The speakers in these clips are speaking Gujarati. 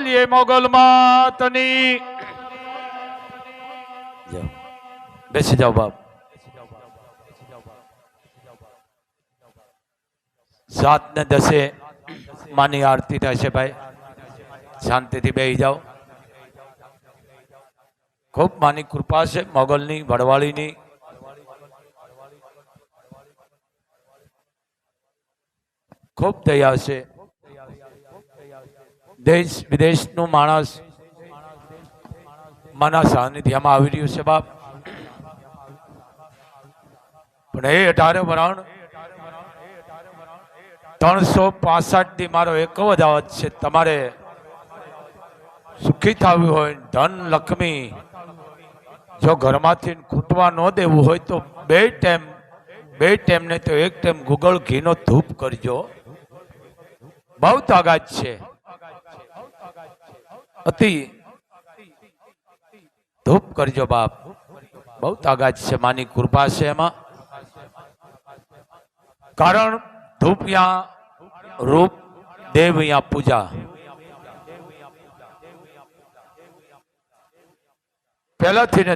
બોલીએ મોગલ માતની। બેસી જાઓ બાપ। 7 ને 10 માની આરતી થશે ભાઈ, શાંતિથી બેસી જાઓ। खूब मानी कृपा से मोगलनी वड़वाळीनी खूब दया से देश विदेश नु माणस मना सानिध्य में आवी रह्यो छे बाप। पण ए 18 वरण 365 दी मारो एक ज आवाज छे, तमारे सुखी थावी होय, धन लक्ष्मी जो घर माथी खूटवा न देवू होय तो बे टाइम ने तो एक टाइम गूगल घी नो धूप करजो। बहुत आगाज छे, अति धूप करजो बाप, बहुत आगाज छे। मानी कृपा छे एमां, कारण धूप या रूप देव या पूजा। पहला थी ने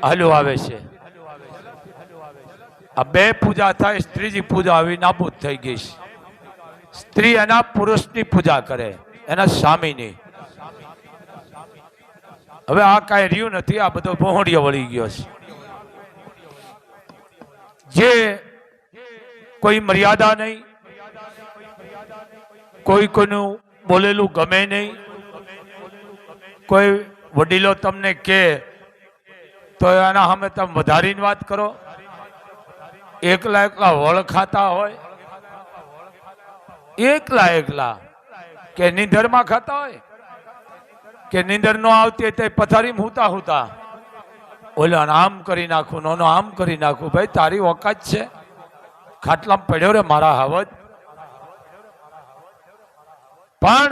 हलो आवे छे। आ बे पूजा थाय, स्त्रीजी पूजा आवी नाबूद थई गई। स्त्री एना पुरुषनी पूजा करे, एना स्वामीनी। हवे आ काई रह्यु नथी, आ बधो मोहड़ियो वળી गयो छे। जे कोई मर्यादा नहीं, कोई कोईनु बोलेलू गमे नहीं, कोई वडीलो तमने के तो एना हमें तम वधारीने वात करो। एकला एकला वळ खाता होय, एकला के नींदर में खाता होय, के नींदर न आवती ते पथारी में हुता हुता ओला आम करी नाखू, नो आम करी नाखू। भाई तारी औकात छे, खाटला में पड्यो रे मारा हावज। पण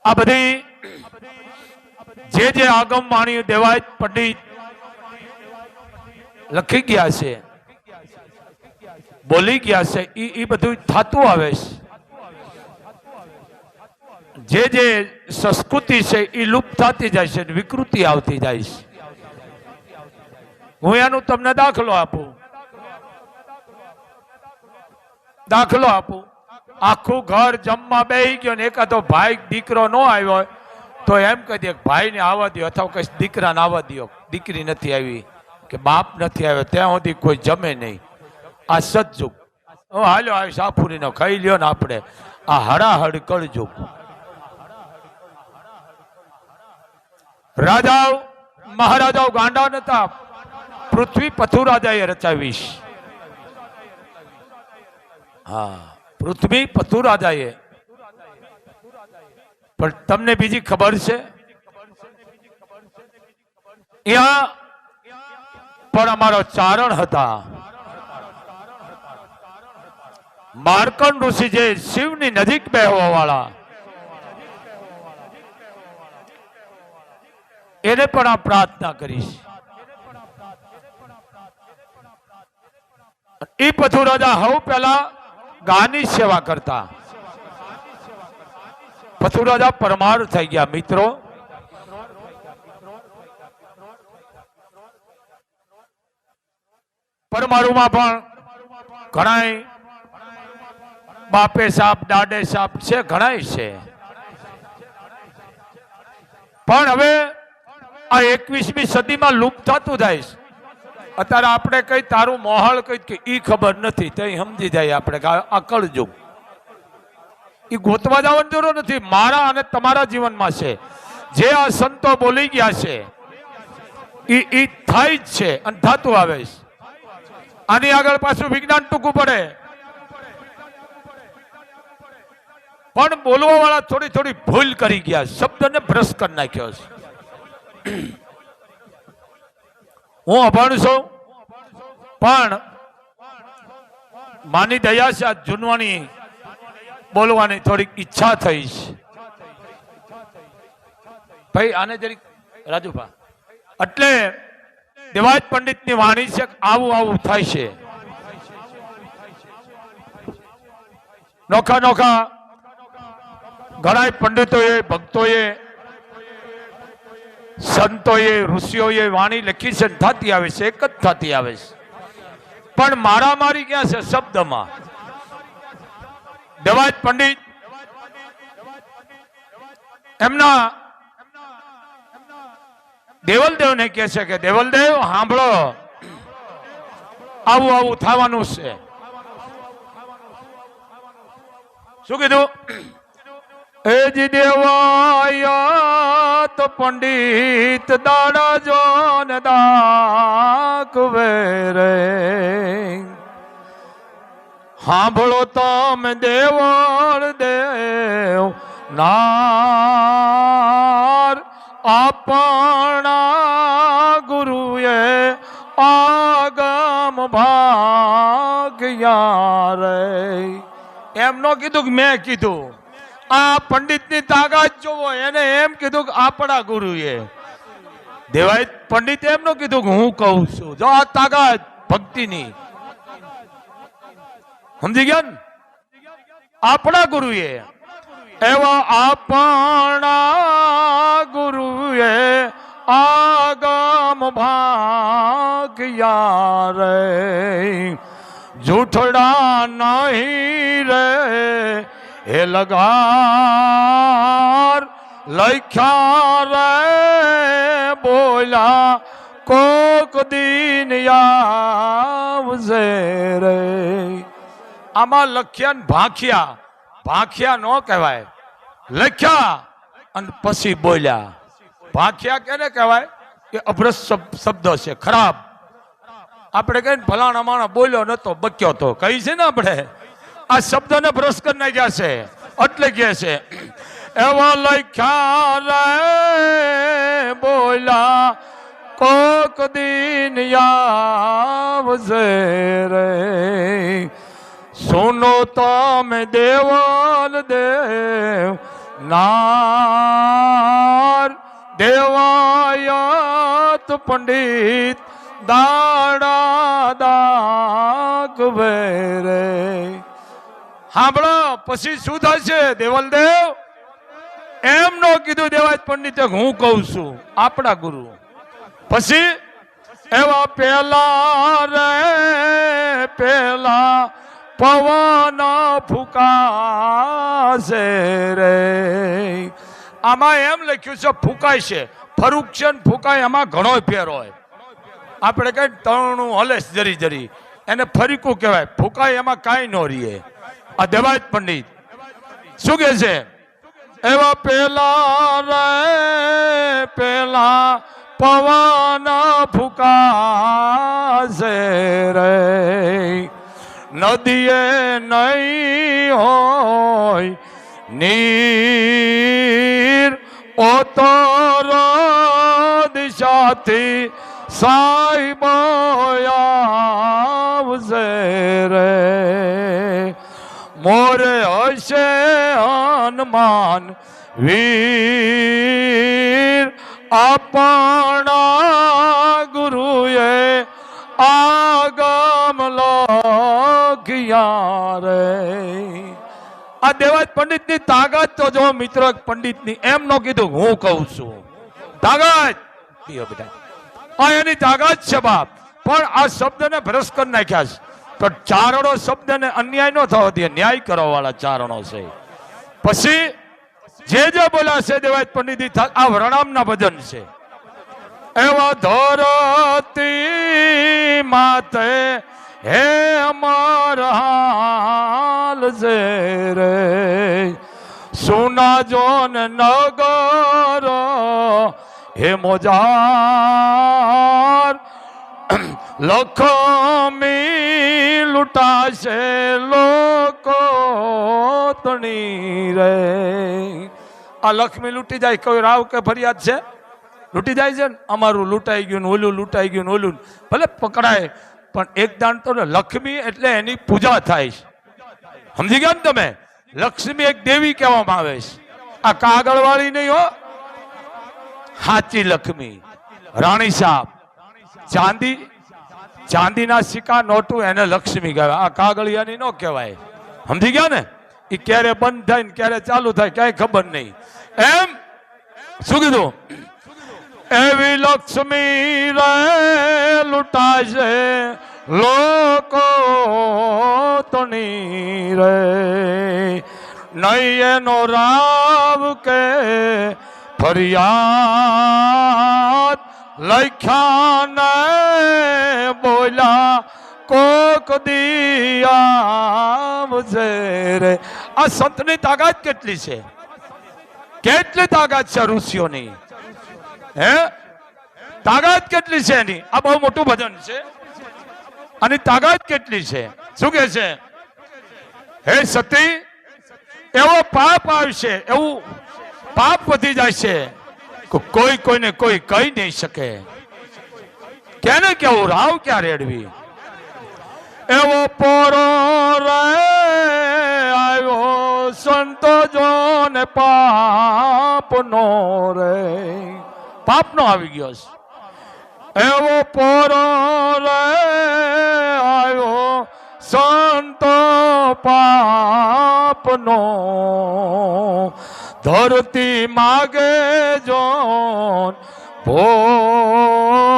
आ बधी जे आगम वाणी देवाय पंडित लखी गया से, बोली गया से, ई बधु थातुं आवे छे। जे संस्कृति से ई लुप्त थती जाय छे, विकृति आवती जाय छे। हूँ एनो तमने दाखलो आपू। आखू घर जमवा बेही गयो ने एकादो भाई दीकरो न आव्यो तो एम कही दे भाई ने आवा दियो, अथवा कई दीकरा ने आवा दियो। दीकरी नहीं आई के बाप नहीं आव्यो त्यां सुधी कोई जमे नहीं। आ सतजुग हालो आ साफुरी नो खाई लियो ने आपणे आ हड़ाहड़ कलजुग। राजाओ महाराजाओ गांडा नता, पृथ्वी पथुराजाए रचावीश। हाँ, पृथ्वी पथुराजाए। पर तमने बीजी खबर छे, यहाँ पर अमारो चारण हता। मार्कंड ऋषि जे शिवनी नजीक बेहवा वाला, एने पण आ प्रार्थना करीश। ई पथुराजा हव पहला गानी सेवा करता, पथुराजा परमार थई गया। मित्रों, परमारु में पण घणाय बापे साप दाडे साप छे, घणाय छे। पण हवे आ 21મી सदी में लुप्त थतुं जाय छे। अत्यारे आपणे कई तारू मोहळ कई के ई खबर नथी, तई समजी जाय आपणे के आ कलजुग। ई गोतवा जवानी जरूर नहीं, मारा अने तमारा जीवन में से जे आ संतो बोली गया से ई थाय ज छे अने थातुं आवे छे। आनी आगळ पाछुं विज्ञान टूंकું पड़े, पण बोलवा वाला थोड़ी थोड़ी भूल करी गया, शब्द ने भ्रष्ट कर नाख्यो छे। हूँ अभण छुं, पण मानी दया से आ जूनवाणी बोलवानी थोड़ी इच्छा थई छे। भाई आने जरी राजूभा એટલે દેવાજ પંડિતની વાણી છે, આવું આવું થાય છે। નોખા નોખા ઘણા પંડિતોએ, ભક્તોએ, સંતોએ, ઋષિઓએ વાણી લખી છે, થતી આવે છે, એક જ થતી આવે છે. પણ મારામારી ક્યાં છે? શબ્દમાં. દેવાજ પંડિત એમના દેવલદેવ ને કહે છે કે દેવલદેવ સાંભળો, આવું આવું થવાનું છે. શું કીધું? એ જી દેવાયત પંડિત દાડા જોન દાખવે રે. સાંભળો તમે દેવળ દેવ નાર, આપણા ગુરુએ આગમ ભાગ્યા રે. એમ નો કીધું કે મેં કીધું. આ પંડિતની તાકાત જોવો, એને એમ કીધું કે આપણા ગુરુએ. દેવાય પંડિત એમ નો કીધું કે હું કહું છું. જો આ તાકાત ભક્તિની, સમજી ગયા ને? આપણા ગુરુએ, એવા આપણા ગુરુએ આગમ ભાગ્યા રે. જૂઠડા નહીં રે હે લગાર, લખ્યા રે બોલ્યા કોક દિન આવશે રે. આમાં લખ્યા ને ભાખ્યા. ભાખ્યા નો કહેવાય, લખ્યા અને પછી બોલ્યા. ભાખ્યા કેને કહેવાય? કે અભ્રસ શબ્દ છે, ખરાબ. આપણે કહીએ ફલાણા માણસ બોલ્યો નતો, બક્યો તો કહી છે ને આપણે. આ શબ્દને ભ્રષ્ટ કરી નાખ્યા છે, એટલે કહે છે એવા લખ્યા રે બોલ્યા કોક દિન આવશે રે. સુનો તમે દેવલ દેવ નાર, દેવાયત પંડિત દાડા દાખવે રે. સાંભળો પછી શું થશે? દેવલ દેવ એમ નો કીધું દેવાયત પંડિતે, હું કહું છું આપણા ગુરુ. પછી એવા પેલા રે પેલા પવન ફૂંકાશે રે. આમાં એમ લખ્યું છે ફૂંકાય છે, ફરૂક છે ને ફૂંકાય, એમાં ઘણો ફેર હોય. આપણે કઈ તણું હલે જરી જરી, એને ફરીકું કહેવાય. ફૂંકાય એમાં કાંઈ ન રહીએ. આ દેવાયત પંડિત શું કે છે? એવા પેલા રે પેલા પવન ફૂંકાશે રે. નદીએ નહીં હોય નીર, ઓતર દિશાથી સાહેબ આવશે રે. મોરે હશે હનુમાન વીર, આપણા ગુરુએ આગમ લખ્યા રે. આ દેવાજ પંડિતની તાકાત તો જો મિત્રો, પંડિતની એમ નો કીધું હું કહું છું. તાકાત આ એની તાકાત છે બાપ. પણ આ શબ્દને ભ્રષ્ટ કરી નાખ્યા છે. તો ચારણો શબ્દને અન્યાય ન થવા દે, ન્યાય કરવા વાળા ચારણો છે. પછી જે બોલ્યા છે દેવાજ પંડિત, આ વરણામના ભજન છે. એવા ધરતી માતે હે અમર હાલ છે રે. સુના જોન નગર હે મોજાર, લખમી લૂંટાશે લોકો તણી રે. આ લક્ષ્મી લૂંટી જાય, કોઈ રાવ કે ફરિયાદ છે? લૂંટી જાય છે ને. અમારું લૂંટાઈ ગયું ને ઓલું લૂંટાઈ ગયું ને ઓલું, ભલે પકડાય પણ એક દાન તો લક્ષ્મી એટલે એની પૂજા થાય છે. સમજી ગયા ને તમે? લક્ષ્મી એક દેવી કહેવામાં આવે છે. આ કાગળ વાળી નહીં હો, સાચી લક્ષ્મી. રાણી સાહેબ ચાંદીના સિક્કા નોટું એને લક્ષ્મી કહેવાય. આ કાગળિયાની ન કહેવાય. સમજી ગયા ને? એ ક્યારે બંધ થાય ને ક્યારે ચાલુ થાય ક્યાંય ખબર નહીં. એમ શું કીધું? એવી લક્ષ્મી રે લૂંટાશે લોકો તણી રે, નહીં એનો રાવ કે ફરિયાદ લખ્યા ને બોલ્યા કોક દિયાવજે રે. આ સંતની તાકાત કેટલી છે, કેટલી તાકાત છે ઋષિઓની, હે તાકાત કેટલી છે એની. આ બહુ મોટું ભજન છે, આની તાકાત કેટલી છે. શું કે છે? હે સતી, એવો પાપ આવશે, એવું પાપ વધી જાય છે કોઈ કોઈને કોઈ કહી નહીં શકે. કેને કેવું રાવ ક્યાં રેડવી. એવો પોરો રે આવ્યો સંતો જોને પાપ નો રે, પાપ નો આવી ગયો છે. એવો પોરો રે આવ્યો સંતો પાપ નો, ધરતી માગે જોન ભોગ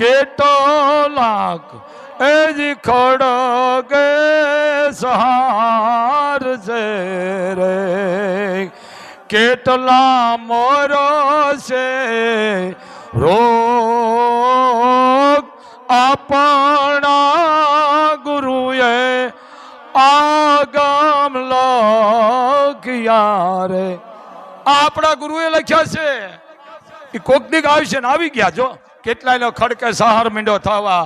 કેટલાક એજ ખડગે સહાર છે રે, કેટલા મોરો છે રોગ આપણા ગુરુએ આગમ લખ્યા રે. આપણા ગુરુએ લખ્યા છે, એ કોક દીક આવશે ને આવી ગયા. જો કેટલાય ખડકે સહાર મીંડો થવા,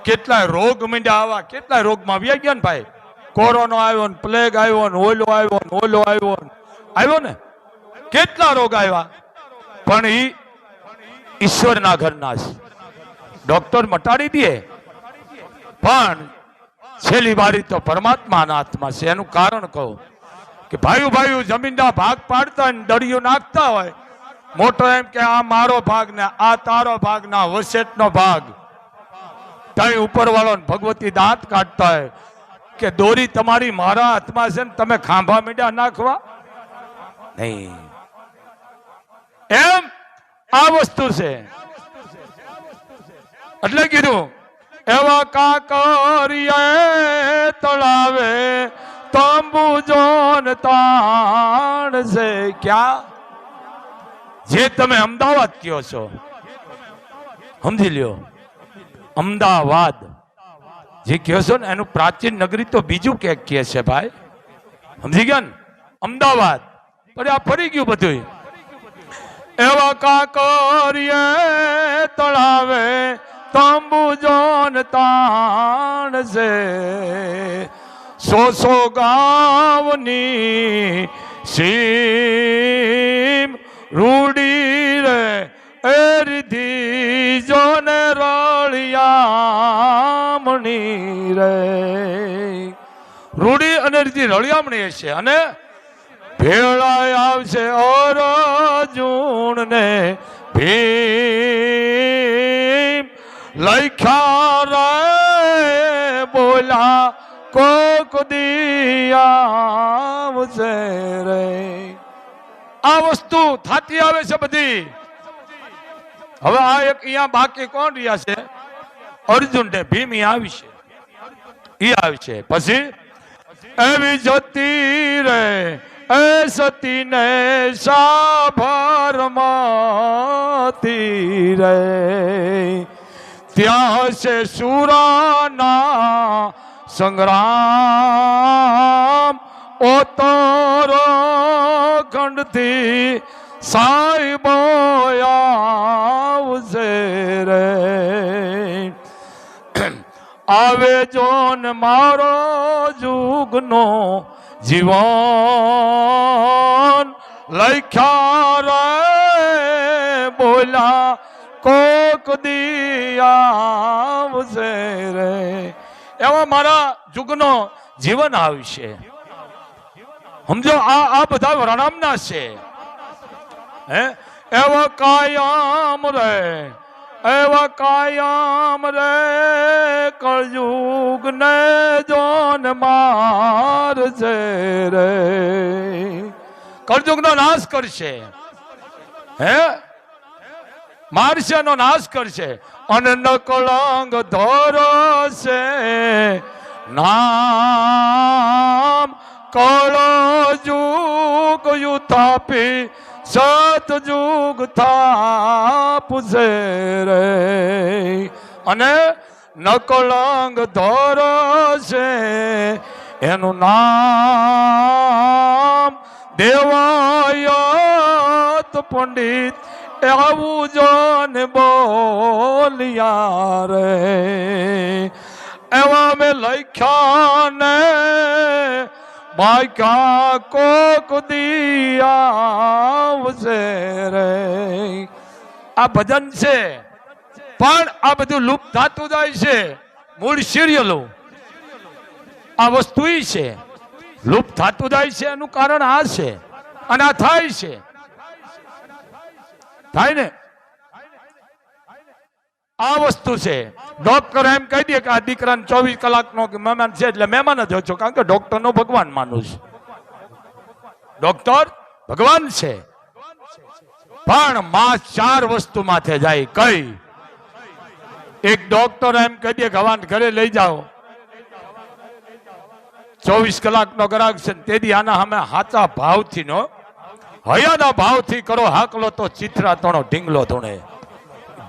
કેટલાય રોગ મીંડા આવા, કેટલાય રોગમાં આવી ગયા ને ભાઈ. કોરોના આવ્યો ને, પ્લેગ આવ્યો ને, ઓલો આવ્યો ને, ઓલો આવ્યો ને, કેટલા રોગ આવ્યા. પણ ઈ ઈશ્વરના ઘરના છે. ડોક્ટર મટાડી દે, પણ છેલ્લી વારી તો પરમાત્માના હાથમાં છે. એનું કારણ કહું કે ભાઈઓ જમીનના ભાગ પાડતા હોય, દળિયું નાખતા હોય, મોટો એમ કે આ મારો ભાગ ને આ તારો ભાગ ના વસેટનો ભાગ, ત્યાં ઉપરવાળો ભગવતી દાંત કાઢતા હોય કે દોરી તમારી મારા હાથમાં છે ને તમે ખાંભા મીંડા નાખવા નહીં. એમ આ વસ્તુ છે. એટલે કીધું એવા કાકરિયે તળાવે તંબુ જોન તાણ છે. ક્યાં? જે તમે અમદાવાદ કયો છો, સમજી લ્યો. અમદાવાદ જે કહો છો ને એનું પ્રાચીન નગરી તો બીજું ક્યાંક કહે છે ભાઈ, સમજી ગયા ને? અમદાવાદ પણ આ ફરી ગયું બધું. એવા કાકરિયે તળાવે તંબુ જોન તાણ છે, સો ગાવની સીમ રૂડી રે એ રીધી જોને રળિયામણી રે. રૂડી અને રીધી રળિયામણી છે. અને ભેળાય આવશે અર્જુન ને ભીમ લખ્યા રે બોલા કોક દિયાવશે રે. આ વસ્તુ થાતી આવે છે બધી. હવે આ એક અહીંયા બાકી કોણ રહ્યા છે? અર્જુન ને ભીમ આવશે, ઈ આવશે. પછી એવી જતી રે એ સતી ને સાભરમતી રે, ત્યાં હશે સુરાના સંગ્રામ ઓતરો ખંડથી સાહેબો આવશે રે. આવે જોન મારો જુગનો જીવન લખ્યા રે બોલા કોક દિયાવશે રે. એવા મારા જુગનો જીવન આવશે. સમજો આ બધા પ્રણામના છે. હે એવો કાયમ રે એવા કાયમ રે કળયુગ ને જોન મારશે રે. કળયુગ નો નાશ કરશે, હે મારશે નો નાશ કરશે. અને નકળંગ ધરશે નામ કળયુગ યુથાપી સતયુગ થાપશે રે. અને નકળંગ ધરશે એનું નામ દેવાયત પંડિત આવું જોન બોલિયા રે. એવા મેં લખ્યા ને બાક્યા કોક દિયાવશે રે. આ ભજન છે, પણ આ બધું લુપ્ત થતું જાય છે. મૂળ સિરિયલો આ વસ્તુ છે, લુપ્ત થતું જાય છે. એનું કારણ આ છે, અને આ થાય છે, થાય ને. આ વસ્તુ છે. ડોક્ટર એમ કહી દે કે આ દીકરાને 24 કલાકનો મહેમાન છે એટલે મહેમાન જ છો, કારણ કે ડોક્ટર નો ભગવાન માનું છું. ડોક્ટર ભગવાન છે, પણ માં 4 વસ્તુ માથે જાય. કઈ? એક ડોક્ટર એમ કહી દે ભગવાન ઘરે લઈ જાઓ, 24 કલાકનો ગ્રાહક છે, તેથી આના સામે હાચા ભાવથી નો હયાના ભાવથી કરો હાકલો તો ચિત્રા તણો ઢીંગલો તણે.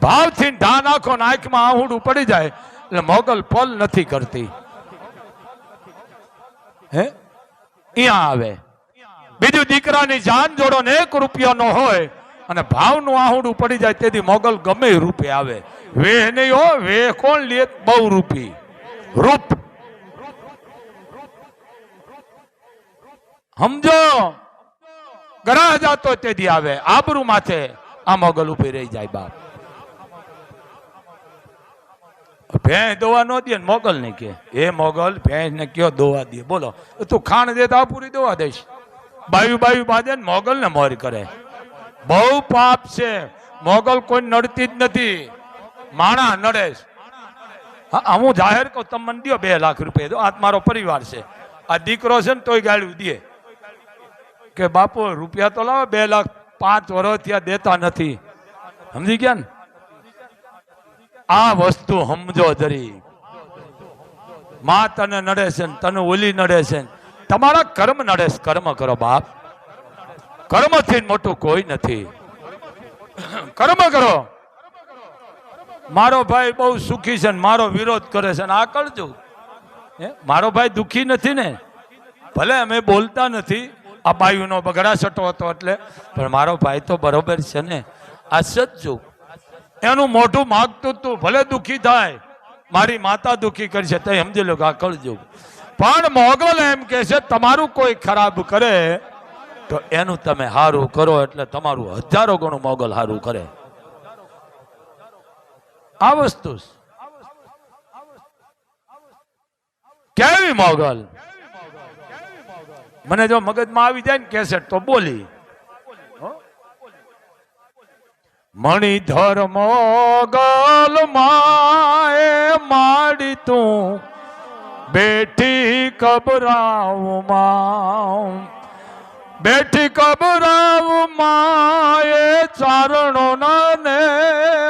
ભાવથી ઢા નાખો ને આંખમાં આહુડું પડી જાય એટલે મોગલ પલ નથી કરતી. હે અહીંયા આવે. બીજું દીકરાની જાન જોડો ને 1 રૂપિયા નો હોય અને ભાવનું આહુડું પડી જાય તેથી મોગલ ગમે રૂપે આવે. વેહ નહીં હો, વેહ કોણ લે? બહુ રૂપી રૂપ. સમજો, ગરા જાતો તેથી આવે. આબરૂ માથે આ મોગલ ઉભી રહી જાય. બાપ ભેંસ દોવા નો દે, મોગલ ને કે એ મોગલ ભેંસ ને કયો દોવા દે? બોલો, તું ખાણ દે તો પૂરી દોવા દઈશ. બાયુ બાયુ બાજે મોગલ ને મોર કરે. બહુ પાપ છે. મોગલ કોઈ નડતી જ નથી, માણા નડે. હા, હું જાહેર કહું, તમે મને દો 2 લાખ રૂપિયા દો, આ મારો પરિવાર છે. આ દીકરો છે ને તોય ગાળ્યું દે કે બાપુ રૂપિયા તો લાવો, 2 લાખ 5 વર્ષ ત્યાં દેતા નથી. સમજી ગયા ને? આ વસ્તુ સમજો જરી. માં તને નડે છે ને તને ઓલી નડે છે, તમારા કર્મ નડે છે. કર્મ કરો બાપ, કર્મથી મોટું કોઈ નથી. કર્મ કરો. મારો ભાઈ બહુ સુખી છે ને મારો વિરોધ કરે છે ને આ કરજો. મારો ભાઈ દુખી નથી ને, ભલે અમે બોલતા નથી, આ બાયુનો બગડા સટો હતો એટલે, પણ મારો ભાઈ તો બરોબર છે ને. આ સચ્ચું એનું મોઢું માગતું તું, ભલે દુખી થાય. મારી માતા દુખી કરશે તો સમજી લો કે આ કરજો. પણ મોગલ એમ કે છે તમારું કોઈ ખરાબ કરે તો એનું તમે હારું કરો એટલે તમારું 1000 ગણું મોગલ હારું કરે. આ વસ્તુ કેવી મોગલ? મને જો મગજમાં આવી જાય ને કેસેટ તો બોલી. મણિધર મોગલ માએ માડી તું બેઠી કબરાવમાં, બેઠી કબરાવમાં એ ચારણો ને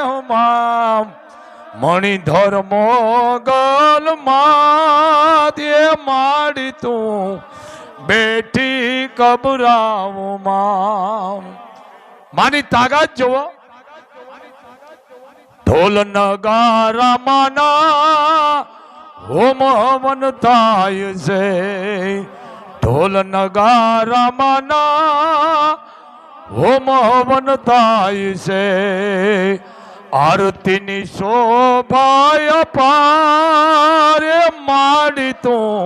હુમામ. મણિધર મોગલ માએ માડી તું બેઠી કબરાવમાં. માની તાકાત જોવો. ઢોલ નગારા માના હોમ હવન થાય છે. ઢોલ નગારા માના હોમ હવન થાય છે. આરતીની શોભા અપારે માડી તું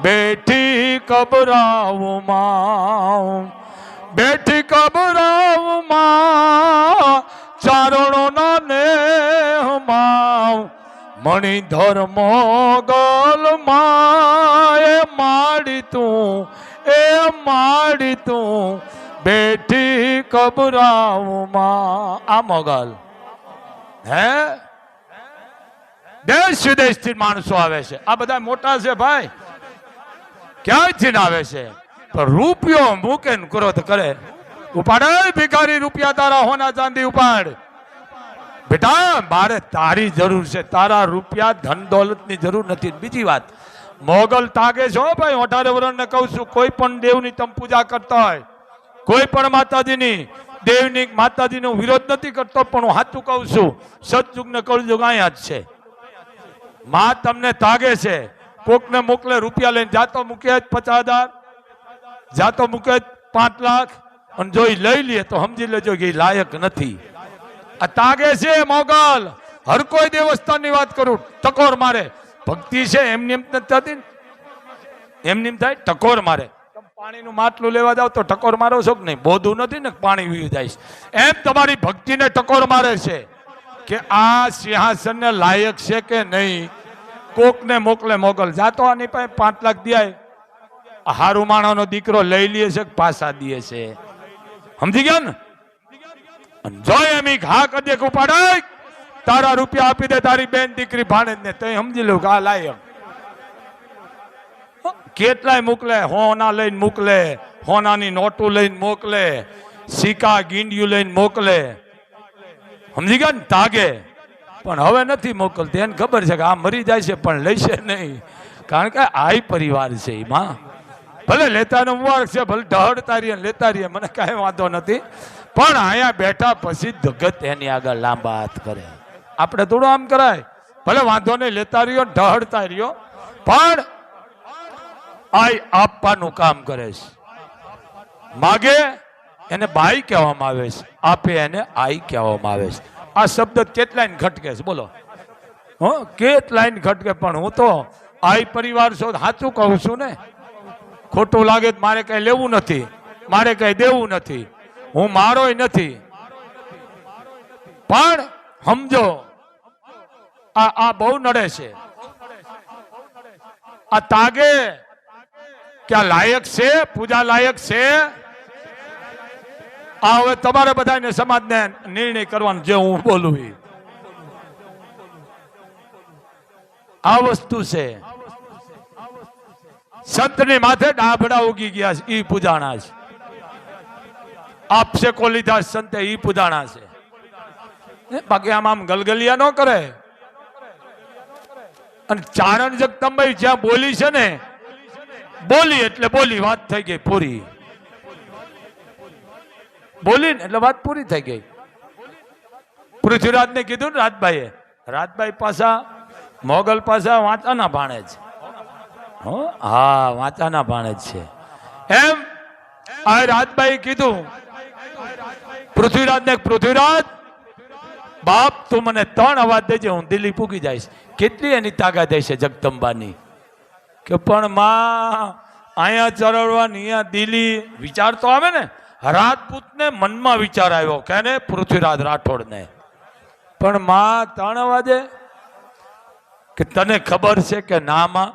બેઠી કબરાવમાં, બેઠી કબરાવમાં ચારણો ના નેહમાં. મણિધર મોગલ માએ માડી તું, એ માડી તું બેઠી કબરાવમાં. આ મોગલ હે દેશ વિદેશથી માણસો આવે છે. આ બધા મોટા છે ભાઈ, ક્યાંયથી આવે છે? તો રૂપિયો મૂકે ને ક્રોધ કરે. ઉપાડ ભિખારી, રૂપિયા તારા, હોના ચાંદી ઉપાડ. બેટા મારે તારી જરૂર છે, તારા રૂપિયા ધન દોલતની જરૂર નથી. બીજી વાત, મોગલ તાગે છો ભાઈ, 18 વર્ષને કહું છું, કોઈ પણ દેવની તમે પૂજા કરતા હોય, કોઈ પણ માતાજીની, દેવની, માતાજીનો વિરોધ નથી કરતો, પણ હું સાચું કહું છું, સતયુગ ને કળયુગ અહીંયા જ છે. માં તમને તાગે છે, કોકને મોકલે રૂપિયા લઈને, જાતો મૂકે 50,000, જાતો મૂકે 5 લાખ, અને જો એ લઈ લે તો સમજી લેજો કે એ લાયક નથી. આ તાગે છે મોગલ. હર કોઈ દેવસ્થાનની વાત કરું, ટકોર મારે. ભક્તિ છે એમની એમ નથી થતી, એમની એમ થાય ટકોર મારે. પાણીનું માટલું લેવા જાવ તો ટકોર મારો છો કે નહીં? બોધું નથી ને પાણી વીયું જાય. એમ તમારી ભક્તિને ટકોર મારે છે કે આ સિંહાસનને લાયક છે કે નહીં. કોકને મોકલે મોગલ, જાતો આની પાસે 5 લાખ દિયાય, હારું માણાનો દીકરો લઈ લે છે કે પાછા દે છે? સમજી ગયા ને? જો એમ હા કરી દે કે ઉપાડાય, તારા રૂપિયા આપી દે તારી બેન દીકરી ભાણે ને, તો સમજી લો કે આ લાયક. કેટલાય મોકલે, હોના લઈને મોકલે, હોનાની નોટું લઈને મોકલે, સિક્કા ગીંડિયું લઈને મોકલે. સમજી ગયા ને? તાગે. પણ હવે નથી મોકલતી. એને ખબર છે કે આ મરી જાય છે પણ લઈશે નહીં, કારણ કે આઈ પરિવાર છે. એમાં ભલે લેતા મુબારક છે, ભલે ઢહડતા રહીએ લેતા રહીએ, મને કાંઈ વાંધો નથી, પણ અહીંયા બેઠા પછી જગત એની આગળ લાંબા હાથ કરે. આપણે થોડું આમ કરાય, ભલે વાંધો નહીં, લેતા રહ્યો ઢહડતા રહ્યો, પણ આઈ આપવાનું કામ કરે છે. માગે એને બાઈ કહેવામાં આવે છે, આપે એને આઈ કહેવામાં આવે છે. આ શબ્દ કેટલાય ઘટકે છે, બોલો કેટલાય ઘટકે. પણ હું તો આઈ પરિવાર છો, સાચું કહું છું ને. ખોટું લાગે તો મારે કઈ લેવું નથી, મારે કઈ દેવું નથી, હું મારોય નથી. પણ સમજો આ બહુ નડે છે. આ તાગે ક્યાં લાયક છે? પૂજા લાયક છે? આ હવે તમારે બધાને સમાજને નિર્ણય કરવાનો, જે હું બોલું એ આ વસ્તુ છે. સંતની માથે ડાભડા ઉગી ગયા છે, ઈ પૂજાણા છે. આપશે કો લીધા સંતે, ઈ પૂજાણા છે. બાકી આમ ગલગલિયા ન કરે. અને ચારણ જગદંબાઈ જ્યાં બોલી છે ને, બોલી એટલે બોલી, વાત થઈ ગઈ પૂરી. બોલી ને એટલે વાત પૂરી થઈ ગઈ. પૃથ્વીરાજ ને કીધું ને રાજભાઈએ, રાજભાઈ પાછા મોગલ પાછા વાંચાના ભાણે જ. હા, વાંચાના ભાણે જ છે. એમ આ રાજભાઈ કીધું પૃથ્વીરાજ ને, પૃથ્વીરાજ બાપ તું મને 3 અવાજ દેજે, હું દિલ્હી પૂગી જઈશ. કેટલી એની તાકાત છે જગદંબાની. કે પણ માં અહીંયા ચરડવાની, અહીંયા દિલ્હી, વિચાર તો આવે ને. રાજપૂતને મનમાં વિચાર આવ્યો, કેને? પૃથ્વીરાજ રાઠોડને. પણ માં 3 અવાજે કે તને ખબર છે કે ના માં,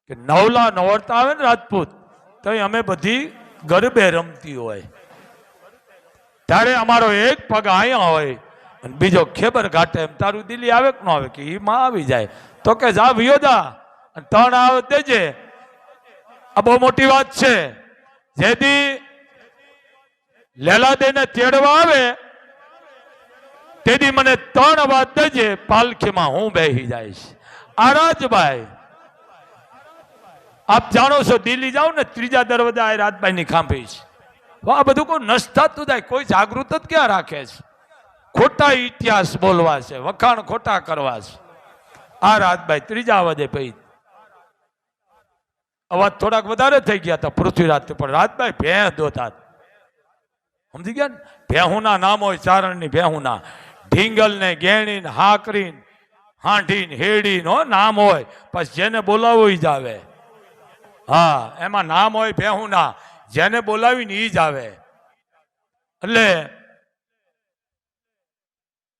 કે નવલા નવરતા આવે ને રાજપૂત, તો અમે બધી ગરબે રમતી હોય, ત્યારે અમારો એક પગ અહીંયા હોય અને બીજો ખેબર ઘાટે. એમ તારું દિલ્હી આવે કે ન આવે? કે એ માં આવી જાય. તો કે જા વિયોદા 3 આવે દેજે. આ બહુ મોટી વાત છે. જેથી લેલાદેને તેડવા આવે તેથી મને 3 અવાજ દેજે, પાલખીમાં હું બેસી જઈશ. આ રાજભાઈ આપ જાણો છો, દિલ્હી જાઓ ને 3જા દરવાજા આ રાજભાઈ ની ખાંભી છે. આ બધું કોઈ નષ્ટ થતું જાય, કોઈ જાગૃત જ ક્યાં રાખે છે? ખોટા ઇતિહાસ બોલવા છે, વખાણ ખોટા કરવા છે. આ રાજભાઈ 3જા અવાજે પઈ. અવાજ થોડાક વધારે થઈ ગયા હતા પૃથ્વીરાજ, પણ રાજભાઈ ભેં દોતા. સમજી ગયા ને? ભેહુના નામ હોય, ચારણની ભેહુના, ઢીંગલ ને, ગેણી ને, હાકરી ને, હાંઢી ને, હેડી નો નામ હોય. પછી જેને બોલાવો ઈ જ આવે. હા, એમાં નામ હોય ભેહુના, જેને બોલાવીને ઈ જ આવે. એટલે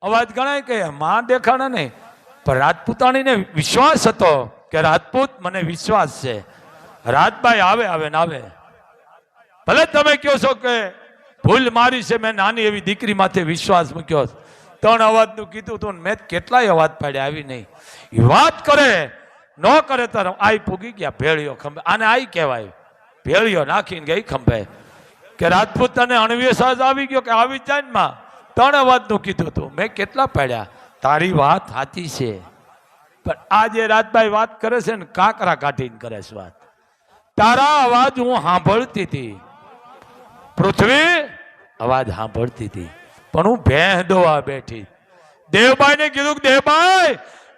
અવાજ ગણાય કે માં દેખાણા નહીં, પણ રાજપૂતાણીને વિશ્વાસ હતો કે રાજપૂત મને વિશ્વાસ છે, રાજભાઈ આવે આવે ને આવે. ભલે તમે કહો છો કે ભૂલ મારી છે, મેં નાની એવી દીકરી માથે વિશ્વાસ મૂક્યો, ત્રણ અવાજનું કીધું તું, મેં કેટલાય અવાજ પાડ્યા, આવી નહીં. એ વાત કરે ન કરે તાર આઈ પૂગી ગયા ભેળિયો ખંભે. આને આઈ કહેવાય, ભેળિયો નાખીને ગઈ ખંભે. કે રાજપૂત તને અણવીય સાજ આવી ગયો કે આવી જ જાય ને માં. ત્રણ અવાજનું કીધું તું, મેં કેટલા પાડ્યા. તારી વાત સાચી છે, પણ આ જે રાજભાઈ વાત કરે છે ને, કાંકરા કાઢીને કરે છે વાત. તારા અવાજ હું સાંભળતી હતી, પૃથ્વી અવાજ સાંભળતી હતી, પણ હું ભેંસ દોવા બેઠી. દેવભાઈ ને કીધું કે દેવભાઈ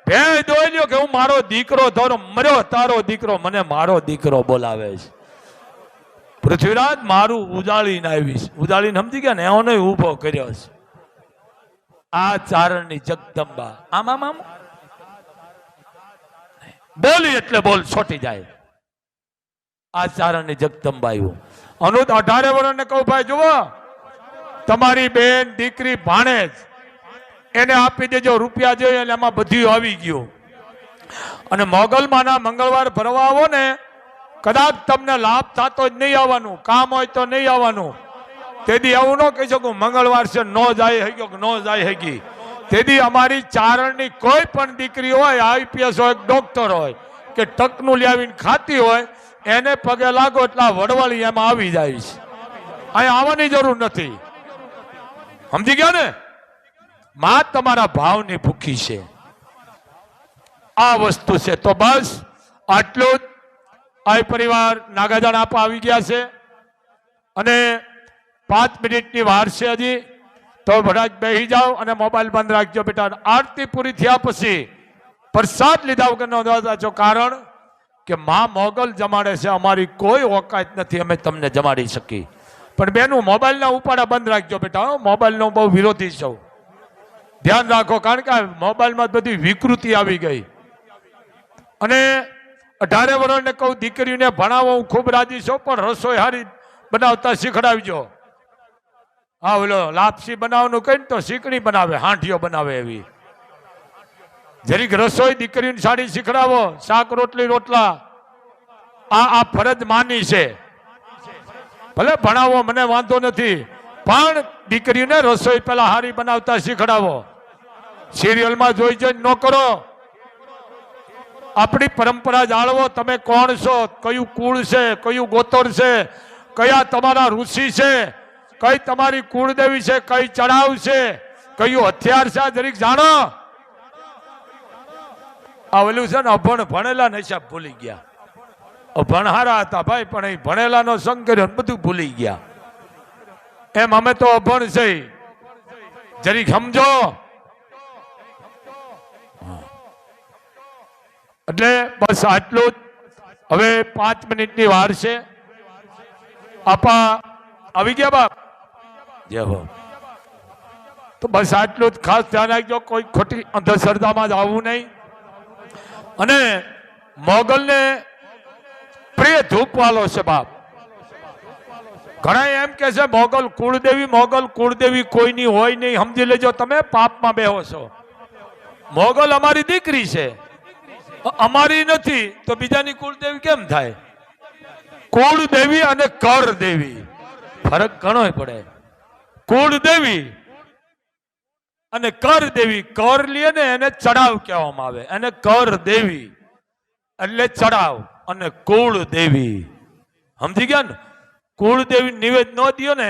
ભેંસ દોઈ લ્યો કે હું મારો દીકરો તારો મર્યો, તારો દીકરો મને મારો દીકરો બોલાવે છે. પૃથ્વીરાજ મારું ઉજાળીને આવીશ. ઉજાળીને સમજી ગયા ને, એનો ઉભો કર્યો છે આ ચારણની જગદંબા. આમ આમ આમ બોલી એટલે બોલ છોટી જાય. આ ચારણની જગદંબા આવ્યું. અનુત 18 વર્ષને કહું ભાઈ જુઓ, તમારી બેન દીકરી ભાણેજ એને આપી દેજો, રૂપિયા જોઈએ એટલે એમાં બધું આવી ગયું. અને મોગલમાના મંગળવાર ભરવા આવો ને, કદાચ તમને લાભ થતો જ નહીં આવવાનું, કામ હોય તો નહીં આવવાનું. તેથી એવું ન કહી શકું મંગળવાર છે ન જાય હગ્યો કે ન જાય હગી. તેથી અમારી ચારણની કોઈ પણ દીકરી હોય, આઈપીએસ હોય, ડોક્ટર હોય કે ટકનું લાવીને ખાતી હોય, એને પગે લાગો એટલા વડવાળી એમાં આવી જાય છે. અહીંયા આવવાની જરૂર નથી. સમજી ગયા ને? માં તમારા ભાવની ભૂખી છે. આ વસ્તુ છે. તો બસ આટલું જ. આ પરિવાર નાગાજાણ આપવા આવી ગયા છે અને 5 મિનિટની વાર છે હજી. તો બધા બેસી જાઓ અને મોબાઈલ બંધ રાખજો બેટા. આરતી પૂરી થયા પછી પ્રસાદ લીધા વગર નો જાજો, કારણ કે માં મોગલ જમાડે છે, અમારી કોઈ ઓકાત નથી અમે તમને જમાડી શકી. પણ બેનું મોબાઈલના ઉપાડા બંધ રાખજો બેટા. મોબાઈલનો બહુ વિરોધી છું, ધ્યાન રાખો, કારણ કે મોબાઈલમાં બધી વિકૃતિ આવી ગઈ. અને 18 વર્ષને કહું દીકરીને ભણાવો, હું ખૂબ રાજી છું, પણ રસોઈ હારી બનાવતા શીખડાવજો. હા ઓલો લાપસી બનાવવાનું કઈ તો શીકણી બનાવે, હાંઠીઓ બનાવે એવી. જરીક રસોઈ દીકરીની સાડી શીખડાવો, શાક રોટલી રોટલા. આ ફરજ માની છે. ભલે ભણાવો મને વાંધો નથી, પણ દીકરીને રસોઈ પેલા હારી બનાવતા શીખડાવો. સિરિયલમાં જોઈ જોઈ ન કરો. આપણી પરંપરા જાળવો. તમે કોણ છો, કયું કુળ છે, કયું ગોતર છે, કયા તમારા ઋષિ છે, કઈ તમારી કુળદેવી છે, કઈ ચડાવ છે, કયું હથિયાર છે, જરીક જાણો. આવેલું છે ને અભણ ભણેલા નશા ભૂલી ગયા. અભણ હારા હતા ભાઈ, પણ એ ભણેલાનો સંગ કર્યો બધું ભૂલી ગયા. એમ અમે તો અભણ છે, જરીક સમજો. એટલે બસ આટલું જ. હવે 5 મિનિટની વાર છે. આપા આવી ગયા બાપ? જય હો. તો બસ આટલું જ. ખાસ ધ્યાન રાખજો, કોઈ ખોટી અંધશ્રદ્ધામાં જ આવવું નહીં. અને મોગલને પ્રિય ધૂપ વાલો છે બાપ. ઘણા એમ કે છે મોગલ કુળદેવી કોઈની હોય નહીં. સમજી લેજો, તમે પાપમાં બેહો છો. મોગલ અમારી દીકરી છે, અમારી નથી તો બીજાની કુળદેવી કેમ થાય? કુળદેવી અને કર દેવી ફરક ઘણો પડે. કુળદેવી અને કર દેવી. કર લે ને એને ચડાવ કહેવામાં આવે, એને કર દેવી એટલે ચડાવ. અને કુળદેવી સમજી ગયા ને? કુળદેવી નિવેદ ન દો ને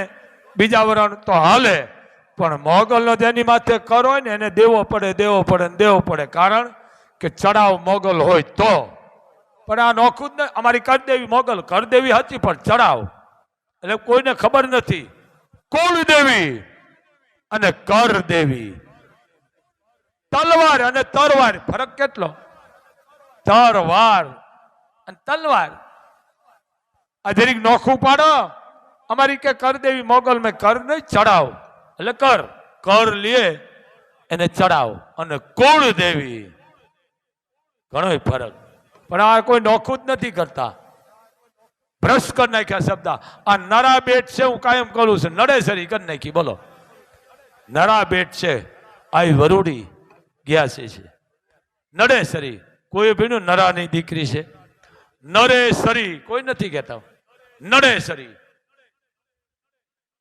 બીજા વરણ તો હાલે, પણ મોગલનો જેની માથે કર હોય ને એને દેવો પડે. કારણ કે ચડાવ મોગલ હોય તો. પણ આ નોખું જ ને. અમારી કરદેવી મોગલ, કરદેવી હતી પણ ચડાવ એટલે કોઈને ખબર નથી. કુળદેવી અને કરદેવી. તલવાર અને તરવાર ફરક કેટલો? તરવાર અને તલવાર. આ જરીક નોખું પાડો. અમારી કે કરદેવી મોગલ મેં કર નહીં, ચડાવ એટલે કર લે એને ચડાવ. અને કુળદેવી ઘણો ફરક. પણ આ કોઈ નોખું જ નથી કરતા. ભ્રશ કરી નાખ્યા શબ્દ. આ નરા બેટ છે, હું કાયમ કરું છું, નડેસરી કરી નાખી. બોલો, નરા બેટ છે, આ વરુડી ગયા છે. નડેસરી કોઈ ભીનું નરાની દીકરી છે. નરેસરી કોઈ નથી કહેતા, નડેસરી.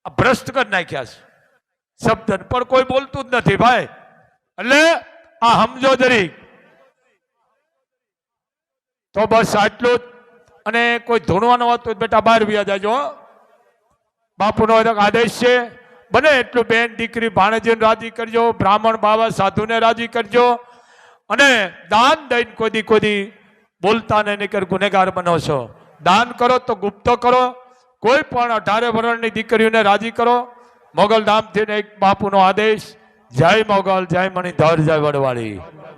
આ ભ્રષ્ટ કરી નાખ્યા છે. શબ્દ પણ કોઈ બોલતું જ નથી ભાઈ. એટલે આ સમજો જરી. તો બસ આટલું જ. અને કોઈ ધૂણવાનો હોત તો બેટા બહાર વ્યા જાજો. બાપુનો આદેશ છે. બને એટલું બેન દીકરી ભાણેજીને રાજી કરજો, બ્રાહ્મણ બાવા સાધુને રાજી કરજો. અને દાન દઈને કોઈ બોલતા ને નીકળ ગુનેગાર બનો છો. દાન કરો તો ગુપ્ત કરો. કોઈ પણ 18 વર્ષની દીકરીઓને રાજી કરો. મોગલ ધામથી એક બાપુનો આદેશ. જય મોગલ, જય મણિધર, જય વડવાળી.